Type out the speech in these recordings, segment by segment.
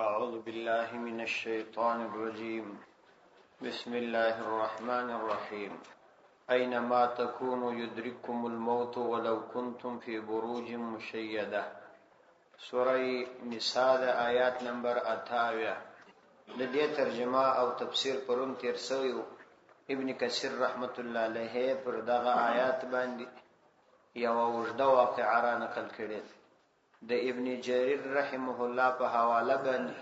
أعوذ بالله من الشيطان الرجيم بسم الله الرحمن الرحيم أينما تكونوا يدرككم الموت ولو كنتم في بروج مشيدة سورة نساء آیات نمبر 28 د دې ترجمه او تفسیر پرون تیر شوی ابن کثیر رحمت الله علیه پر دغه آیات باندې یو وجده واقعه را نقل کړي د ابن جرير رحمه الله په حواله باندې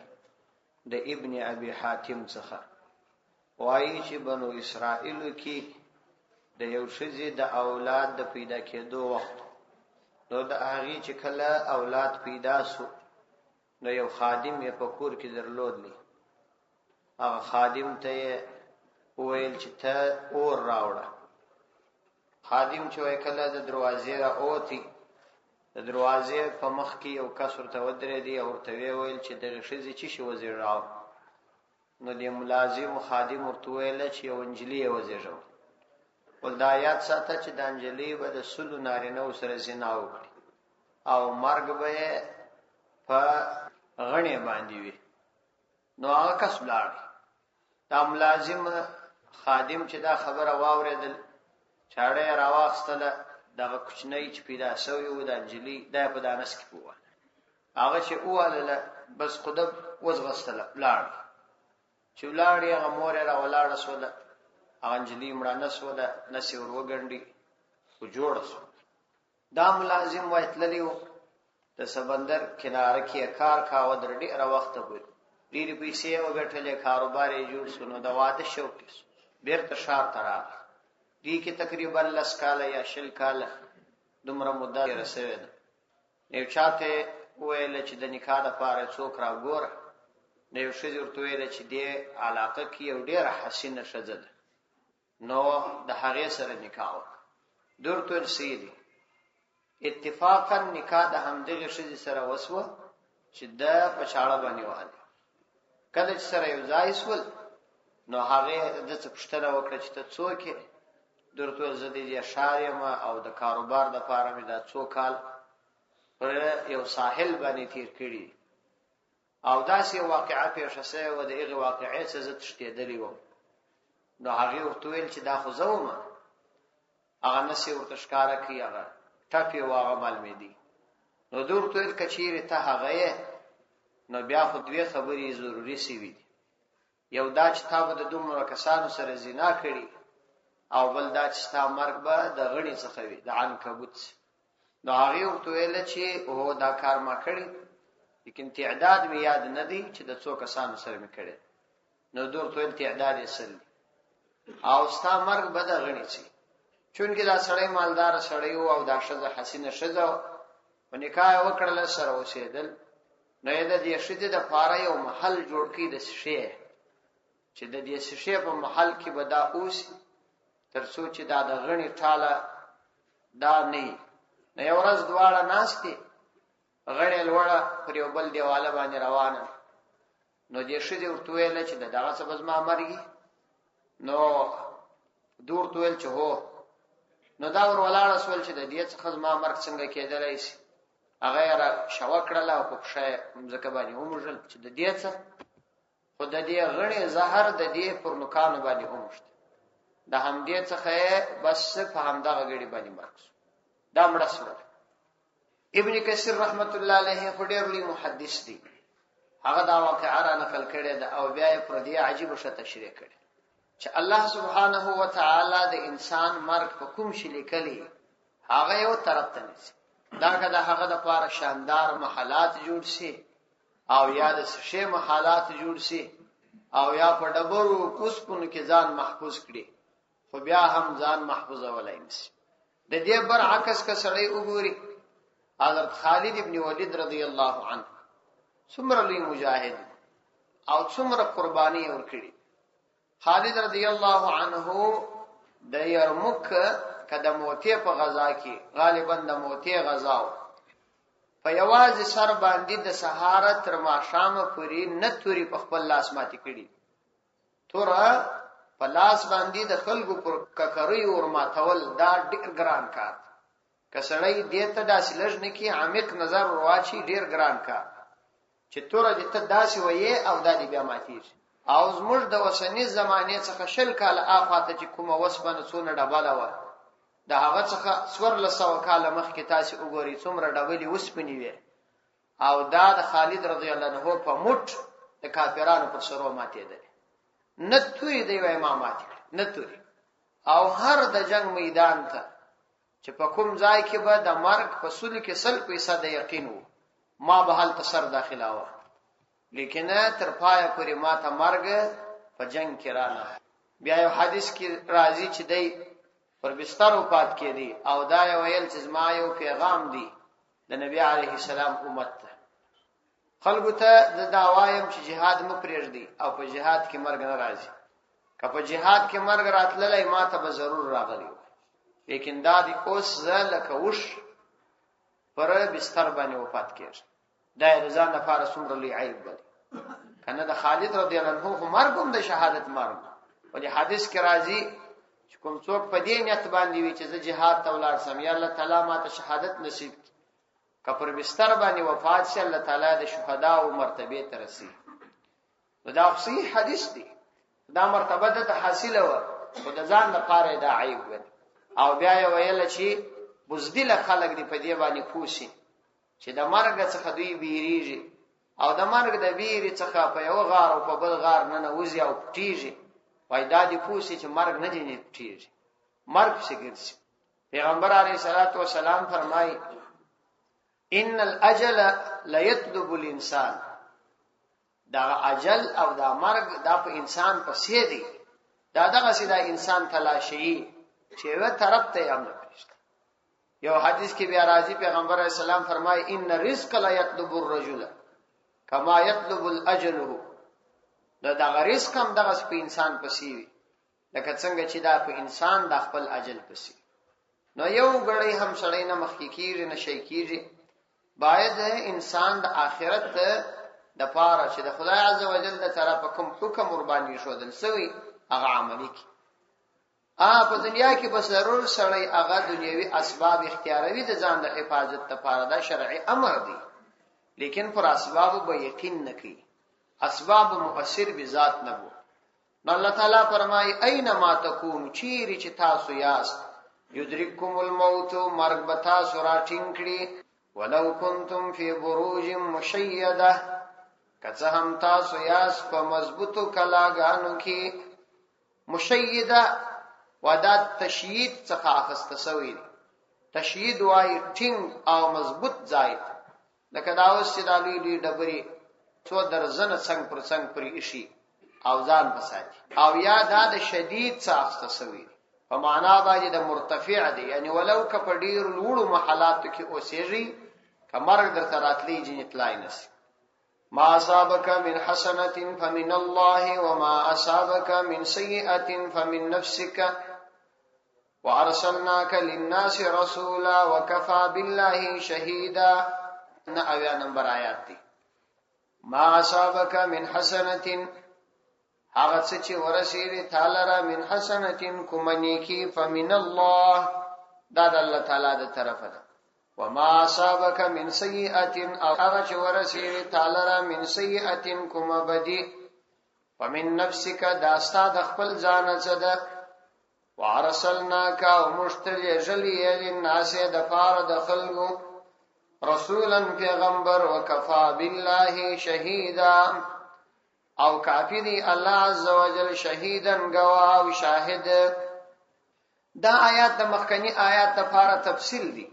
د ابن ابي حاتم څخه وایي چې بنو اسرائیل کې د یو شذې د اولاد د پیدا کېدو وخت نو د هغه چې کله اولاد پیدا سو نو یو خادم یې په کور کې درلودلی هغه خادم ته وویل چې ته اور راوړه خادم چې کله د دروازې را اوتی د دروازې په مخ کې یو کس ورته ودرېدی او ورته ویل چې دغه ښځې چې شي وزیر راو نو د ملازم خادم ورته ویل چې یو انجلۍ وزیږو ول د آیات ساته چې د انجلۍ به د سلو نارینه سره زنا وکړي او مرګ به په غڼې باندې وي نو هغه کس بلاړ دا ملازم خادم چې دا خبره واورېدل چاړه راواخستله دغه کوچنی چې پیدا شوی و د انجلۍ دا په دانس کې پوه هغه چې اواله بس خود وزغستله لاړ چې لاړ یې مور را ولاړ سوله انجلۍ مړه نسوله نسی ور وګنډي او جوړ شو دا ملازم وایتللی و د سمندر کناره کې کار کاوه در ډیره وخت پورې ډېرې پیسې وګټلې کاروبار یې جوړ شو نو د واده شوق بیرته ښار ته راغی دې کې تقریبا 10 کاله یا 20 کاله دومره مدته رسېده یو چاته ویل چې د نکاح لپاره څوک راګوره نو یو ښځه ورته ویل چې دې علاقه کې یو ډېره حسینه ښځه ده نو د هغې سره نکاح وکړه درته سیدي اتفاقا نکاح د همدغه ښځې سره وسوه چې د پچاړه باندې وهله کله چې سره یو ځای سول نو هغه د څه پوښتنه وکړه چې ته څوک یې درته زدي شاریم او د کاروبار د لپاره مې دا څو کال پر یو ساحل باندې تیر کړی او داسې واقعا پیښه شوه و د هغه واقعې څخه زه تښتېدلی وم نو هغه ورته ویل چې دا خو زومه هغه نسی ورته ښکارا کوي هغه ټاپي واغه معلومې دي نو درته ویل کچېره ته هغه نو بیا خو دوی خبرې ضروری سی وي یو دا چې تاسو د دومره کسانو سره زنا کړی او بل دا چې تا مرګ به د غړي څخه وي د عنکبوت نو هغه ورته ویل چې او دا کار ما کړی لیکن تعداد می یاد نه دی چې د څو کسانو سره می کړی نو درته ویل تعداد یې سل او ستا مرګ به د غړي شي چونګې دا سړی مالدار سړی او دا ښځه حسینه ښځه په نکاح وکړل سره اوسېدل نو یې د دې ښځې د پاره یو محل جوړ کړي د شی چې د دې شی په محل کې به دا اوس تر څو چې دا د غنی ټاله دا نه یو ورځ دواړه ناشتي غړې لوړه پر یو بل دیواله باندې روانه نو دې شې ورته ویل چې دغه څه بز ما مرګي نو دور تویل چې هو نو دا ور ولاړ سول چې د دې څخه ما مرګ څنګه کېدلای شي هغه را شو کړل او په ښه ځکه باندې ومژل چې د دې څخه خود دې غړې زهر د دې پر نوکانو باندې ومشت د همدې څخه بس په همدغه غړي باندې مرکز دا مړ شو ابن کثیر رحمت الله علیه خډیر لوی محدث دی هغه دا واقعا را نقل کړی دا او بیا پر دې عجیب شته تشریح کړی چې الله سبحانه و تعالی د انسان مرګ په کوم شي لیکلی هغه یو طرف ته نشي دا کله هغه د لپاره شاندار محلات جوړ شي او یا د شی محلات جوړ شي او یا په ډبرو کوسپونو کې ځان محفوظ کړي خو بیا هم ځان محفوظه ولای نشي د دې برعکس کا سړی وګوري حضرت خالد ابن ولید رضی الله عنه څومره لوی مجاهد او څومره قرباني ورکړي خالد رضی الله عنه د یرموک کده موته په غزا کې غالبا د موته غزا په یواز سر باندې د سهار تر ماښام پورې نتوري په خپل لاس ماتي کړي تور په لاس باندې د خلکو پر ککرې ور ماتول دا ډېر ګران کار کسړی دې ته داسې لږ نه کې عمیق نظر واچي ډېر ګران کار چې توره دې ته داسې وایې او دا دې بیا ماتېږي. او زموږ د اوسنۍ زمانې څخه 20 کاله اخوا ته چې کومه وسپنه څونه ډبله وه، د هغه څخه 1400 کاله مخکې تاسې وګورئ څومره ډبلې وسپنې وې، او دا د خالد رضی الله عنه په مټ د کافرانو پر سرو ماتېدل. نه توري دی وای ما ماتې نه توري. او هر د جنگ میدان ته چې په کوم ځای کې به د مرګ په سولې کې 100% یقین وو، ما به هلته سر داخله وه، لیکن تر پایه پورې ما ته مرګ په جنگ کې رانه. بیا یو حدیث کې راځي چې دی پر بستر وفات کېدی او دا یې ویل چې زما یو پیغام دی د نبی علیه السلام امت ته، خلکو ته د داوایم چې جهاد مه پرېږدي او په جهاد کې مرګ نه راځي. که په جهاد کې مرګ راتللی ما ته به ضرور راغلی و، لیکن دا دی اوس زه لکه اوښ پر بستر باندې وفات کېږم. دا یې د ځان لپاره څومره لوی عیب بلي. که نه د خالد رضی الله عنه خو مرګ هم د شهادت مرګ، ولې حدیث کې راځي چې کوم څوک په دې نیت باندې وي چې زه جهاد ته ولاړ سم یا الله تعالی ما ته شهادت نصیب کړي، که پر بستر باندې وفات شي الله تعالی د شهداو مرتبه ته رسي. دا صحیح حدیث دی، دا مرتبه ته حاصله و، خو د ځان لپاره دا عیب و. او بیا یې ویل چې بزدل خلک دی په دې باندې پوښي چې د مرګ څخه دوی بیریږي او د مرګ د بیرې څخه په یو غار او په بل غار نه نوځي او پټیږي. وای دا دی پوښي چې مرګ نه دی نه پټیږي، مرګ څه ګرځي. پیغمبر علیه الصلاۃ والسلام فرمایي ان الاجل لا يطلب الانسان، دا اجل او دا مرګ دا په انسان پسې دی، دا دغه سیدا انسان تلاشي چې یو طرف ته یې امر کړی. یو حدیث کې بیا راځي پیغمبر علیه السلام فرمایي ان الرزق لا يطلب الرجل کما يطلب الاجل، دا رزق هم دغه په انسان پسې وي لکه څنګه چې دا په انسان د خپل اجل پسې. نو یو غړی هم سړی نه مخکې کیږي نه شي کیږي، باید انسان د آخرت د پاره چې د خدای عزوجل د طرفه کوم حکم ور باندې شودل سوی هغه عملی کی. په دنیا کې بس ضرور سړی هغه دنیوي اسباب اختیاروي د ځان د حفاظت لپاره، دا شرعي امر دی، لیکن پر اسباب به یقین نه کوي، اسباب مؤثر به ذات نه وو. نو الله تعالی فرمایي اينما تکون، چیرې چې تاسو یاست، یدرککم الموت، مرګ به تاسو راټینګ کړي، ولو کنتم فی بروج مشیده، که هم تاسو یاست په مضبوطو کلاګانو کې. مشیده ودا تشیید څخه اخسته سوی دی، تشیید وای ټینګ او مضبوط ځای، لکه دا اوس چې د لوی ډبرې څو درزنه څنګ پر څنګ پرې ایشي او ځان بساتي، او یا دا د شدید څخه اخسته سوی دی په معنا باندې د مرتفع دی، یعنی ولو که په ډیر لوړو محلاتو کې اوسېږي که مرګ درته راتلی جنې تلای نشي. ما اصابك من حسنة فمن الله وما اصابك من سيئة فمن نفسك وارسلناك للناس رسولا وكفى بالله شهيدا. اویا نمبر آیات دی. ما اصابك من حسنة، هغه څه چې ورسېږي تعالی را، من حسنة کوم نیکی، فمن الله، دا د الله تعالی د طرفه ده. وما اصابك من سيئة، او هغه چې ورسېږي تعالی را، من سيئة کوم بدی، فمن نفسك، دا ستا د خپل ځان څخه ده. وارسلناک، او مشتل جلی للناس، د پاره د خلکو، رسولا پیغمبر، وکفا بالله شهیدا، او کافی دی الله عزوجل شهیدن گواه او شاهد. دا آیات د مخکنی آیات لپاره تفصیل دی.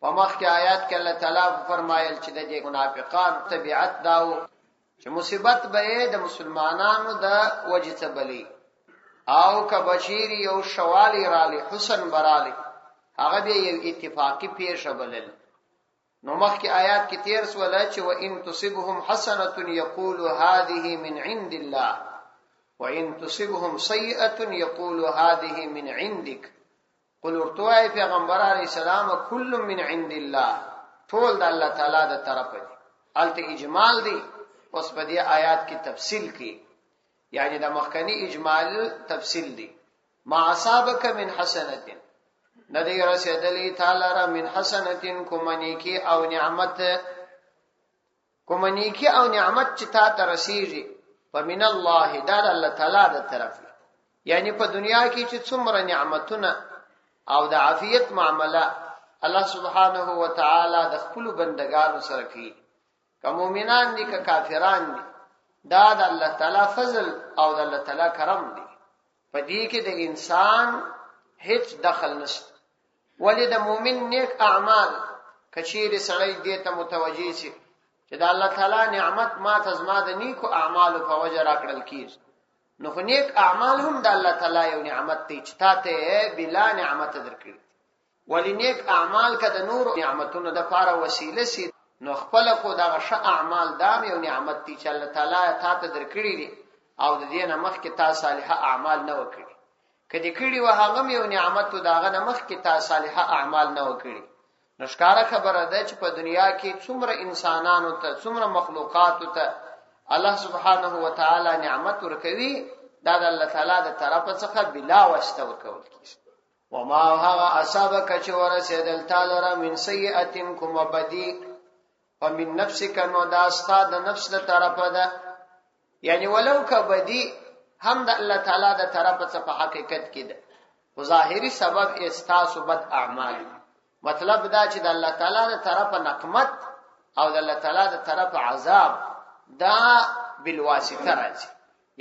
په مخکې آیات کې الله تعالی فرمایل چې د منافقان طبيعت داو چې مصیبت به د مسلمانانو د وجه ته بلی، او که بشیر یو شوالی رالی حسن برالی هغه به یو اتفاقی پیښه بلل. نو مخکې آیات کې تیر سوال چې وان تصبهم حسنه یقول هذه من عند الله وان تصبهم سیئه یقول هذه من عندك. قل ورتوای پیغمبر علیہ السلام کل من عند الله، ټول د الله تعالی د طرفه دي. الته اجمال دی، اوس په دې آیات کې تفصیل کی، یعنی د مخکنی اجمال تفصیل دی. ما اصابک من حسنه، ندی رسیدلی تعالی را من حسنه کوم نیکی او نعمت، کوم نیکی او نعمت چې تا ته رسیږي فمن الله دا الله تعالی د طرف یعنی په دنیا کې چې څومره نعمتونه او د عافیت معاملہ الله سبحانه و تعالی د خپل بندگانو سره کوي که مؤمنان دي که کافران دي دا د الله تعالی فضل او د الله تعالی کرم دي په دې کې د انسان هیڅ دخل نشته ولې د مؤمن نیک اعمال کچیر سړی دې ته متوجي شي چې د الله تعالی نعمت ما ته زما د نیکو اعمالو په وجه راکړل کیږي نو خو نیک اعمال هم د الله تعالی یو نعمت دی چې تاته بلا نعمت درکړي ولی نیک اعمال کده نور نعمتونو د لپاره وسیله سي نو خپل کو دغه ښه اعمال دام یو نعمت دی چې الله تعالی تاته درکړي دي او د دې نه مخکې تا صالحه اعمال نه وکړي کدی کړي و هغه یو نعمت دغه نه مخکې تا صالحه اعمال نه وکړي نو ښکارا خبره ده چې په دنیا کې څومره انسانانو ته څومره مخلوقات ته الله سبحانه و تعالی نعمت ورکوي دا د الله تعالی د طرف څخه بلا واسطه ورکول کیږي وما هغه اصابک چې ورسېدل تعالی من سیئه کوم بدی ومن نفسک نو دا استاد نفس د طرفه ده یعنی ولو ک بدی هم د الله تعالی د طرفه څخه په حقیقت کې ده او ظاهری سبب استاسو بد اعمال مطلب دا چې د الله تعالی د طرفه نقمت او د الله تعالی د طرفه عذاب دا بالواسطه راځي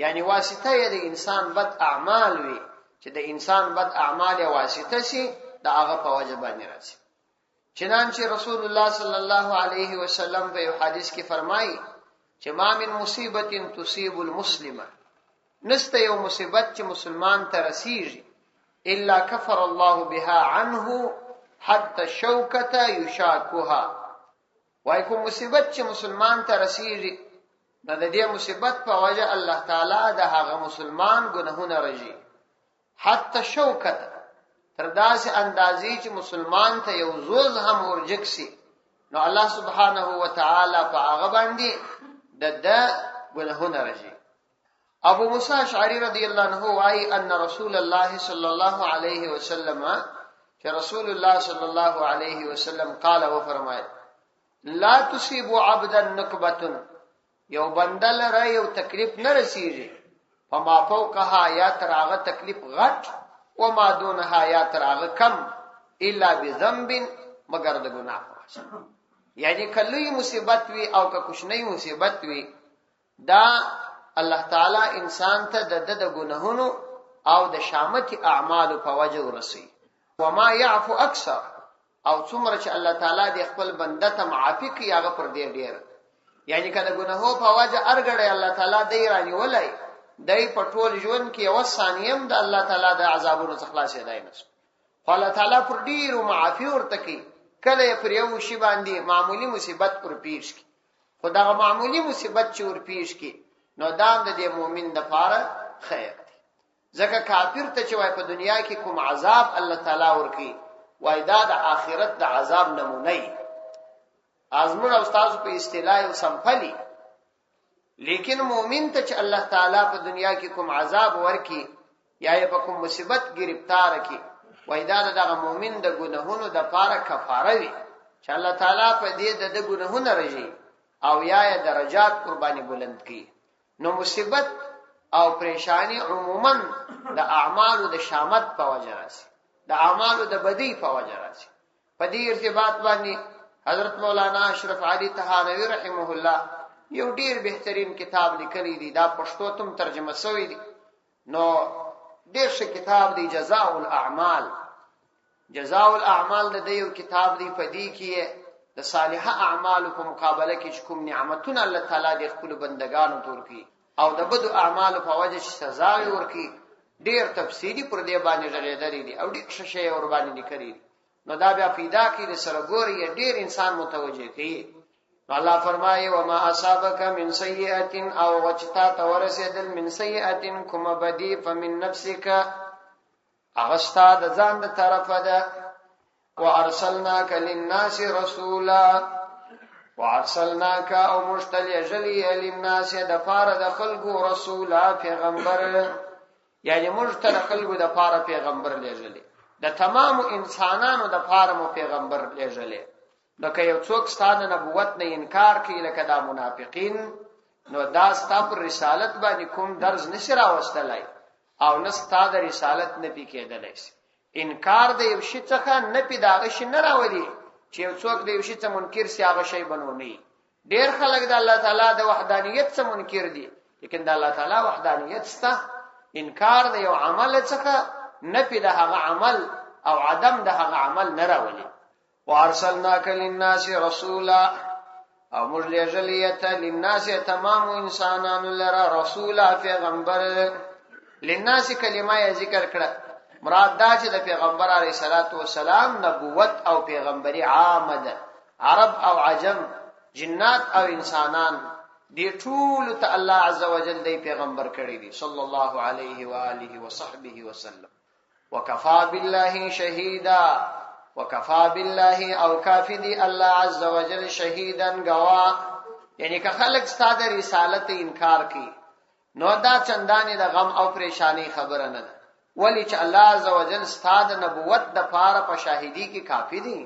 یعنی واسطه یې د انسان بد اعمال وي چې د انسان بد اعمال واسطه شي دا هغه په وجه باندې راځي چنانچه رسول الله صلی الله علیه وسلم په یو حدیث کې فرمایي چې ما من مصیبت تصيب المسلم نسته یو مصیبت چې مسلمان ته رسیږي الا كفر الله بها عنه حتى الشوكه يشاكها وای کوم مصیبت چې مسلمان ته رسیږي د دې مصیبت په وجه الله تعالی د هغه مسلمان ګناهونه رجي حتی شوکت تر داسې اندازې چې مسلمان ته یو زوز هم ورجکسي نو الله سبحانه و تعالی په هغه باندې د ګناهونه رجي ابو موسی اشعری رضی الله عنه وايي ان رسول الله صلی الله علیه وسلم چې رسول الله صلی الله علیه وسلم قال و فرمایي لا تصيب عبدا نكبه یو بندل را یو تکلیف نه رسیږي فما فوقها یا تراغه تکلیف غټ و ما دونها یا تراغه کم الا بذنب مگر د ګناه یعنی کلوی مصیبت وی او که کوچنی مصیبت وی دا الله تعالی انسان ته د ګناهونو او د شامت اعمال په وجه ورسي وما يعفو اکثر او څومره چې الله تعالی د خپل بنده ته معافي کوي هغه پر دې ډیر یعنی کله ګناهو په وجه ارګړې الله تعالی دی رانی ولای دای په ټول ژوند کې یو ثانیم د الله تعالی د عذابونو څخه خلاص دی نس الله تعالی پر ډیرو معافي ورته کوي کله پر یو شی باندې معمولی مصیبت پر پیښ کی خدای معمولی مصیبت چې ور پیښ کی نو دا د مؤمن د لپاره خیر دی ځکه کافر ته چې وای په دنیا کې کوم عذاب الله تعالی ورکی وای دا د آخرت د عذاب نمونه ازمن استاد په اصطلاح او سمپلی لیکن مؤمن ته چې الله تعالی په دنیا کې کوم عذاب ورکی یا په کوم مصیبت گرفتار کی وای دا دغه مؤمن د ګناهونو د لپاره کفاره وي چې الله تعالی په دې د ګناهونو رجي او یا درجات قرباني بلند کی نو مصیبت او پریشانی عموما د اعمالو د شامت په وجه راځي د اعمالو د بدی په وجه راځي په دې ارتباط باندې حضرت مولانا اشرف علي تهانوی رحمه الله یو ډیر بهترین کتاب لیکلی دی دا پښتو تم ترجمه شوی دی نو ډیر ښه کتاب دی جزاء الاعمال د یو کتاب دی په دې کې د صالحه اعمال په مقابله کې کوم نعمتونه الله تعالی د خپل بندگانو تورکی او د بدو اعمال په وجه سزا ورکی ډیر تفصیلی پر دې باندې غلېدلې دي او ډیر ښه شی ور باندې لیکلي نو دا بیا پیدا کړي سره ګوري ډیر انسان متوجه کوي الله فرمایي وما اصابك من سيئه او وجتا تورسدل من سيئه كما بدي فمن نفسك اغستا د ځان د طرفه ده وارسلناك للناس رسولا وارسلناك او مشتل جلی للناس د پاره د خلقو رسولا پیغمبر یعنی مشتل خلقو د پاره پیغمبر لېږلی د تمام انسانانو د پاره مو پیغمبر لېږلی نو که یو څوک ستاسو نبوت نه انکار کوي لکه دا منافقین، نو دا ستاسو پر رسالت باندې کوم درز نشي راوستلای او نه ستاسو رسالت نه پی کېدلای شي. انکار د یو شي څخه نه پی داغه شي نه راولي چې یو څوک د یو شي څخه منکر سي هغه شی بنونی. ډیر خلک د الله تعالی د وحدانیت څخه منکر دي، لیکن د الله تعالی وحدانیت څخه انکار د یو عمل څخه نه پی د هغه عمل او عدم د هغه عمل نه راولي. وارسلناک للناس رسولا، او موږ لېږلیته للناس تمام انسانانو لره رسولا پیغمبر. للناس کلمه یې ذکر کړه، مراد دا چې د پیغمبر علیه الصلاۃ والسلام نبوت او پیغمبري عامه ده. عرب او عجم، جنات او انسانان دې ټول ته الله عزوجل دې پیغمبر کړی دی صلی الله علیه و آله وصحبه وسلم. وکفا بالله شهیدا، وکفا بالله او کافی دی الله عزوجل شهیدن گوا. یعنی که خلق ستاسو رسالت انکار کوي نو دا چندانې د غم او پریشانی خبره نه ده، ولی چې الله عزوجل ستاسو نبوت د پاره په شاهدی کې کافی دی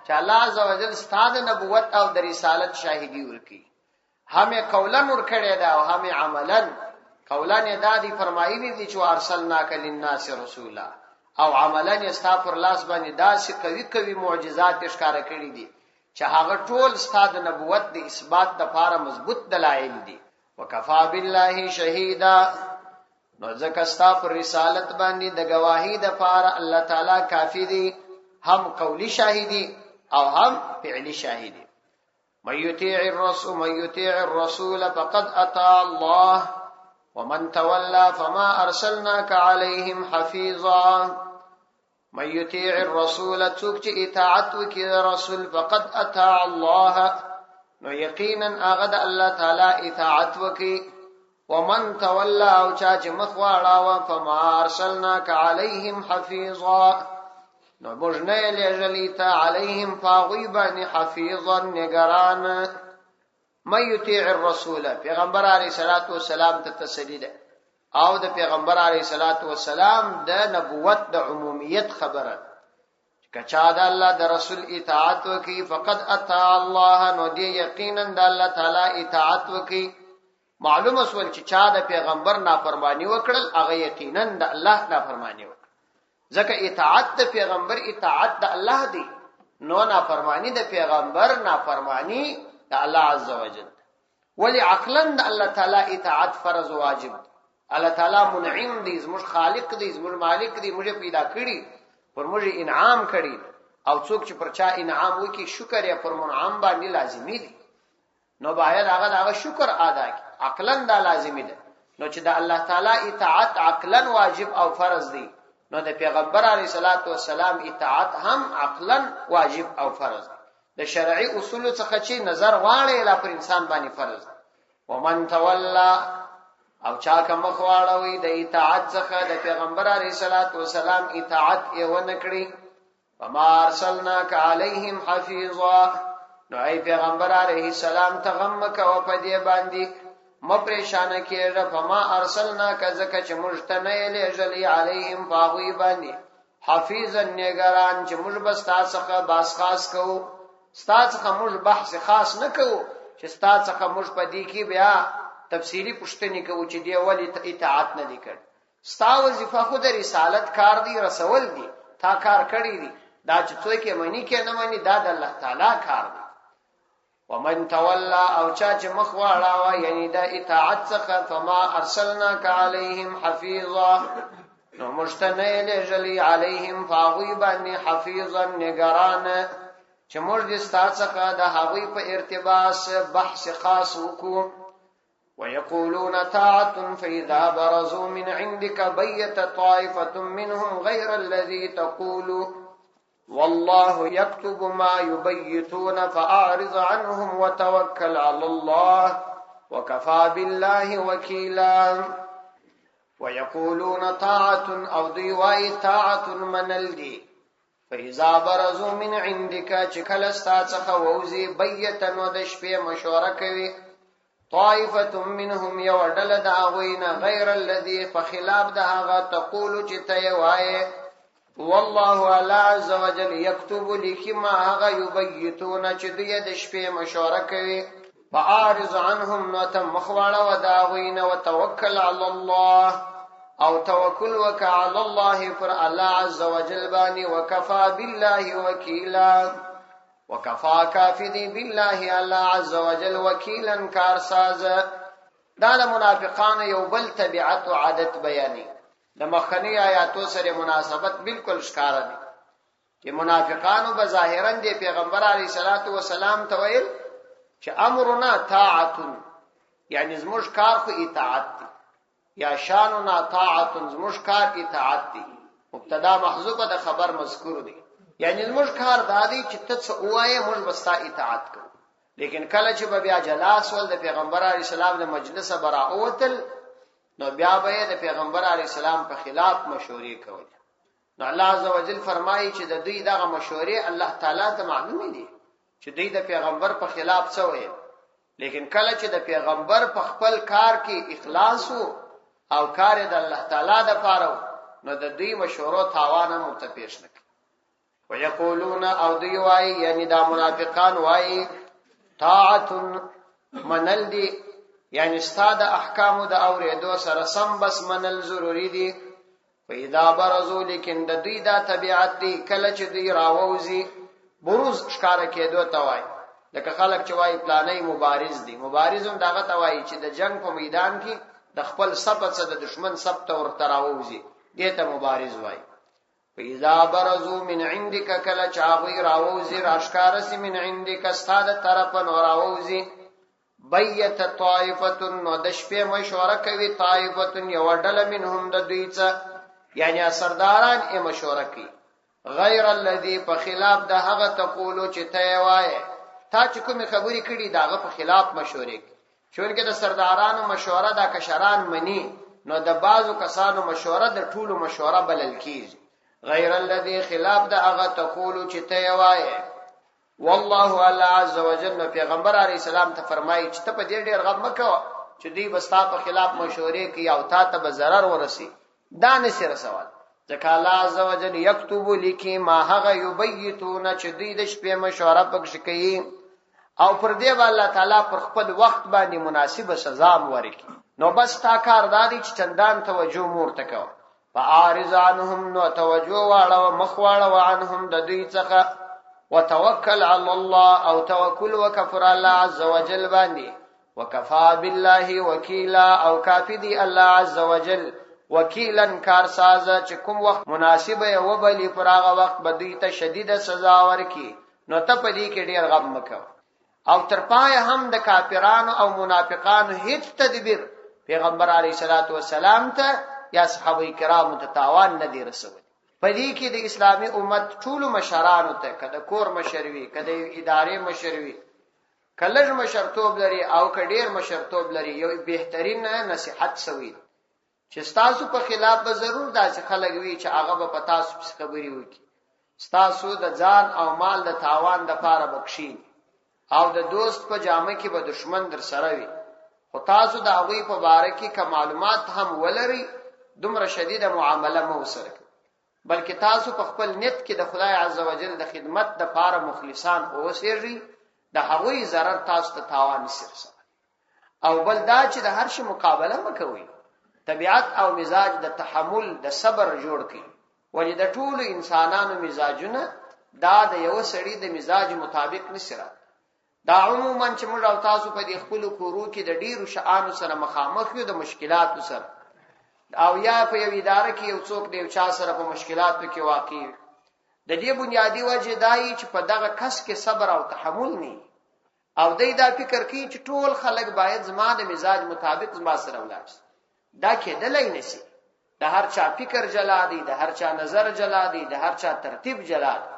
چې الله عزوجل ستاسو نبوت او د رسالت شاهدی ورکړي. همې قولا ورکړی دا او همې عملا. قولا نه دا دی فرمایلی دي چې ارسلناک للناس رسولا، او عملا یستا پر لاس باندې داسې قوي قوي معجزات ښکارا کړی دي چې هغه ټول ستاسو نبوت د اثبات د لپاره مضبوط دلایل دي. وکفا بالله شهیدا، نو ځکه ستاسو پر رسالت باندې د گواهی د لپاره الله تعالی کافی دی، هم قولی شاهدی او هم فعلی شاهدی. من یطیع الرسول فقد اطاع الله ومن تولى فما ارسلناك عليهم حفيظا. من يطيع الرسول څوک چې اطاعت وکړي رسول فقد اطاع الله، نو یقینا هغه د الله تعالی اطاعت وکړي. ومن تولى او چا چې مخ واړاوه فما ارسلناك عليهم حفيظا، نو موږ نه لېږلي ته عليهم فاغوی باندې حفيظا نگران. من یطیع الرسول، پیغمبر علیه الصلاۃ والسلام ته تسلی ده او د پیغمبر علیه الصلاۃ والسلام د نبوت د عمومیت خبره. کچا د الله د رسول اطاعت وکي فقد اطاع الله، نو دی یقینا د الله تعالی اطاعت وکي. معلومه سول چې چا د پیغمبر نافرمانی وکړل هغه یقینا د الله نافرمانی وکړ. ځکه اطاعت د پیغمبر اطاعت د الله دی، نو نافرمانی د پیغمبر نافرمانی د الله عزوجل. ولی عقلا د الله تعالی اطاعت فرض واجب. الله تعالی منعم دی، زموږ خالق دی، زموږ مالک دی، موږ پیدا کړی، پر موږ انعام کړی، او څوک چې پر چا انعام وکي شکر یې پر منعم باندې لازمی دی، نو باید هغه شکر ادا کړي. عقلا دا لازمی ده. نو چې د الله تعالی اطاعت عقلا واجب او فرض دی، نو د پیغمبر علیه الصلاۃ والسلام اطاعت هم عقلا واجب او فرض دی. د شرعي اصول څخه چې نظر واړې لا پر انسان باندې فرض دی. ومن تولى او چا کوم خواړوي د اطاعت څخه د پیغمبر علیه الصلاۃ والسلام اطاعت یې ونه کړی، وما ارسلناک علیهم حفیظا، نو ای پیغمبر علیه السلام ته غم کوه په دې باندې م پریشان کېږه. فما ارسلناک ځکه چې موږ ته نه یې لېږلی علیهم پاغوی باندې حفیظا نگران، چې موږ به ستا څخه باس خاص کوو، ستا څخه موږ بحث خاص نه کوو، چې ستا څخه موږ په دې کې بیا تفصیلی پوښتنې کوو چې دی ولی اطاعت نه دی کړ. ستا وظیفه خو د رسالت کار دی، رسول دی، تا کار کړی دی، دا چې څوک یې مني کې نه مني دا د الله تعالی کار دی. ومن تولى او چا چې مخ واړاوه یعنی د اطاعت څخه فما ارسلناک علیهم حفیظا، نو موږ ته نه یې لېږلی علیهم فاغوی باندې حفیظا نگران، چې موږ دې ستا څخه د هغوی په ارتباط بحث خاص وکړو. ويقولون طاعة فإذا برزوا من عندك بيت طائفة منهم غير الذي تقول والله يكتب ما يبيتون فأعرض عنهم وتوكل على الله وكفى بالله وكيلا. ويقولون طاعة او ضيواي طاعة منل دي فإذا برزوا من عندك چکل ستا څخه ووزي بيتا نو د شپې مشوره کوي طائفة منهم يودل داوين غير الذي فخلاف دهغه تقول چې ته وایې والله الله عز وجل يكتب لكما هغه يبيتون چې دوی د شپې مشوره کوي فاعرض عنهم نتم مخواړه وداوین وتوکل علی الله او توکل وک علی الله پر الله عز وجل باندې وکفا بالله وکیلا وکفا کافی بالله الله عز وجل وکیلا کارساز. دا د منافقانو یو بل طبيعت او عادت بیانې د مخکنی آیاتو سره مناسبت بالکل ښکارا دي چې منافقانو بظاهرا د پیغمبر علی صلوات و سلام ته ویل چې امرنا طاعت یعنی زموږ کار خو اطاعت دی یا شاننا طاعت زموږ کار اطاعت دی مبتدا محذوفه د خبر مذکور دی یعنی زموږ کار دادی چې ته څه وایې موږ بستا اطاعت کوو. لیکن کله چې بیا جلاس ول د پیغمبر علی السلام د مجلس براءتل نو بیا به د پیغمبر علی السلام په خلاف مشورې کول. نو الله عز وجل فرمایي چې د دوی دغه مشورې الله تعالی ته معلوم دي چې دوی د پیغمبر په خلاف څه وایي. لیکن کله چې د پیغمبر په خپل کار کې اخلاص او کار د الله تعالی د پاره نو د دوی مشورو تاوان متپیش نه ويقولون او دوی وایي یعنی دا منافقان وایي طاعت منل دي یعنی استاد احکام د اوریدو سره سم بس منل ضروری دي. فاذا برزوا لیکن د دوی دا طبيعت دي کله چې دوی راووزي بروز ښکارا کېدو ته وایي لکه خلک چې وایي پلانې مبارز دي. مبارزون دغه ته وایي چې د جنگ په میدان کې د خپل صف څخه د دشمن صف ته ورته راووزي دې ته مبارز وایي. فاذا برزوا من عندك کله چې هغه راووزي راشکارسي من عندك استاد طرف نو راووزي بیت طائفه نو د شپې مشوره کوي طائفه یو ډله منهم د دوی څخه یعنی سرداران یې مشوره کوي غیر الذي په خلاف د هغه تقولو چې ته وایې تا چې کوم خبرې کړي داغه په خلاف مشورې کوي. چونکه د سردارانو مشوره د کشران منی نو د بعضو کسانو مشوره د ټولو مشوره بلل کیږي. غیر الذي خلاف د هغه تقولو چې ته وایې. والله الله عز وجل پیغمبر علی السلام ته فرمایي چې ته په دې ډېر غم مکو چې دوی بستا په خلاف مشورې کوي او تا ته به ضرر ورسي. دا نسره سوال ځکه الله عز وجل یكتب لکی ما هغه یبیتون چې دوی د شپې مشوره پکښ کوي او پر دې الله تعالی پر خپل وخت باندې مناسب سزا ورکړي. نو بس تا کار دادی چې چندان توجه مورته کوه فاعرض عنهم نو توجه واړه مخواړه عنهم د دوی څخه وتوکل علی الله او توکل وکفر الله عز وجل باندې وکفا بالله وکیلا او کافی دی الله عز وجل وکیلا کارساز چې کوم وخت مناسب او بلی پر هغه وخت بدی ته شدید سزا ورکي. نو ته په دې کې ډیر غم مکو او تر پای هم د کافرانو او منافقانو هیڅ تدبیر پیغمبر علی صلوات و سلام ته یا صحابه کرام ته تاوان نه دی رسول. پدې کې د اسلامي امت ټول مشرانو ته کده کور مشروي کده ادارې مشروي کلهج مشرتوب لري او کډیر مشرتوب لري یو بهترین نصيحت سوي چې تاسو په خلاف به ضرور داسې خلک وي چې هغه به پتا تاسو خبري وکي تاسو د ځان او مال د تاوان د پاره بخشي او د دوست په جامه کې به دشمن در سره وي او تاسو د هغه په باره کې کوم معلومات هم ولري دومره شدیده معامله مو سره بلکې تاسو په خپل نیت کې د خدای عزوجل د خدمت د پاره مخلصان اوسئ د هغوی ضرر تاسو ته تاوان نشي او بل دا چې د هر شي مقابله مکوئ. طبيعت او مزاج د تحمل د صبر جوړ کړي ولې د ټولو انسانانو مزاجونه دا د یو سړي د مزاج مطابق نشره. دا عموما چې موږ او تاسو په دې خپل کورو کې د ډیرو شانو سره مخامخ یو د مشکلاتو سره او یا په یو اداره کې یو څوک دی چا سره په مشکلاتو کې واقع د دې بنیادی وجه دای چې په دغه کس کې صبر او تحمل نه او دای دا فکر کوي چې ټول خلک باید زما د مزاج مطابق زما سره ولاړ شي. دا کېدلای نشي. د هر چا فکر جلا دی د هر چا نظر جلا دی د هر چا ترتیب جلا دی.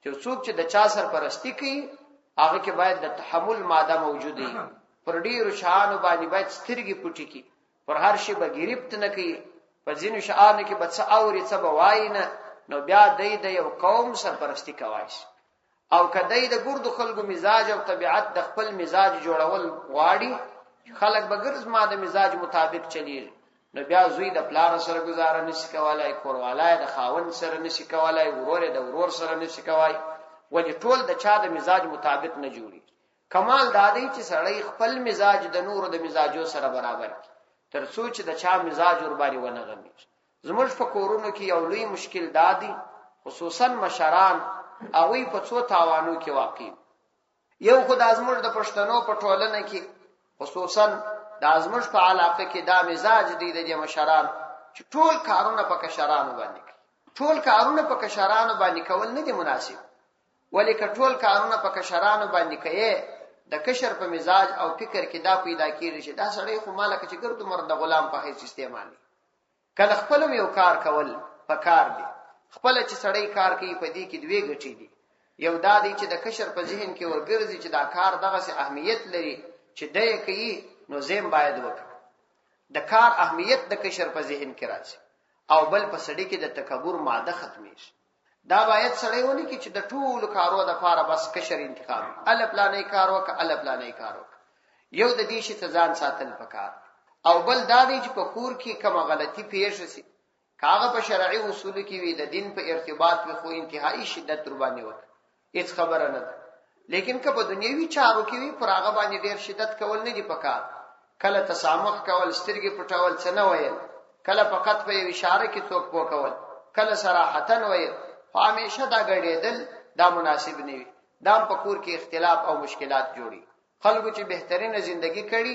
چې څوک چې د چا سرپرستی کوي هغه کې باید د تحمل ماده موجود وي. پر ډیرو شانو باندې باید سترګې پټې کی پر هر شی به گرفت نه کوي په ځینو شانو کې به څه اوري څه به وای نه نو بیا د یو قوم سرپرستی کوي او کدی د ګردو خلکو مزاج او طبيعت د خپل مزاج جوړول غواړي خلک به ګرځ ما د مزاج مطابق چلیږي نو بیا زوی د پلار سره گزاره نشي کولای، کوروالای د خاوند سره نشي کولای، ورور د ورور سره نشي کولای، ولی ټول د چا د مزاج مطابق نه جوړي. کمال دا دی چې سړی خپل مزاج د نور د مزاجو سره برابر کړي، تر څو چې د چا مزاج ور باندې ونه غمي. زموږ په کورونو کې یو لوی مشکل دادی، خصوصا مشران اوی په څو تاوانو کې واقع. یو خو د ازمر د پښتنو په ټولنه کې خصوصا د ازمر په علاقه کې دا مزاج دی د مشران چې ټول کارونه په کشرانو باندې کوي. ټول کارونه په کشرانو باندې کول نه دي مناسب، ولی که ټول کارونه په کشرانو باندې کوي د کشر په مزاج او فکر کې دا پیدا کیږي چې دا سړی خو مالک چې ګرد مرد غلام په هیڅ استعمالي. کله خپل یو کار کول په کار دی، خپل چې سړی کار کوي په دې کې دوی غټي دي. یو دا دی چې د کشر په ذهن کې ورګرځي چې دا کار دغه سي اهمیت لري چې دای کوي، نو زم باید وکړي. د کار اهمیت د کشر په ذهن کې راځي، او بل په سړی کې د تکبر ماده ختمي شي. دا باید سړی ونی کې چې د ټول کارو د لپاره بس کشر انتخاب الف لانه کار وک الف لانه کار وک. یو د دې شي ځان ساتل پکار، او بل دا دی چې په کور کې کومه غلطي پیښ شي، کاغه په شرعي اصول کې وي د دین په ارتباط په خو انتهایی شدت قرباني وک هیڅ خبره نه ده. لیکن که په دنیوي چارو کې وي پر هغه باندې ډیر شدت کول نه دی پکار. کله تسامح کول، سترګې پټول څه نه ویل، کله فقط په اشاره کې څوک پوکول، کله صراحتن ویل، خو همیشه دا ګډېدل دا مناسب نه وي. دا په کور کې اختلاف او مشکلات جوړي. خلکو چې بهترینه ژوندۍ کړي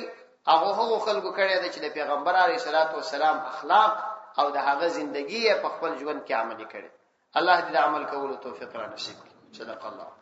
هغه خلکو کړي چې د پیغمبر علیه الصلاۃ والسلام اخلاق او د هغه ژوندۍ په خپل ژوند کې عملي کړي. الله دې عمل کولو توفیق را نصیب کړي. صدق الله.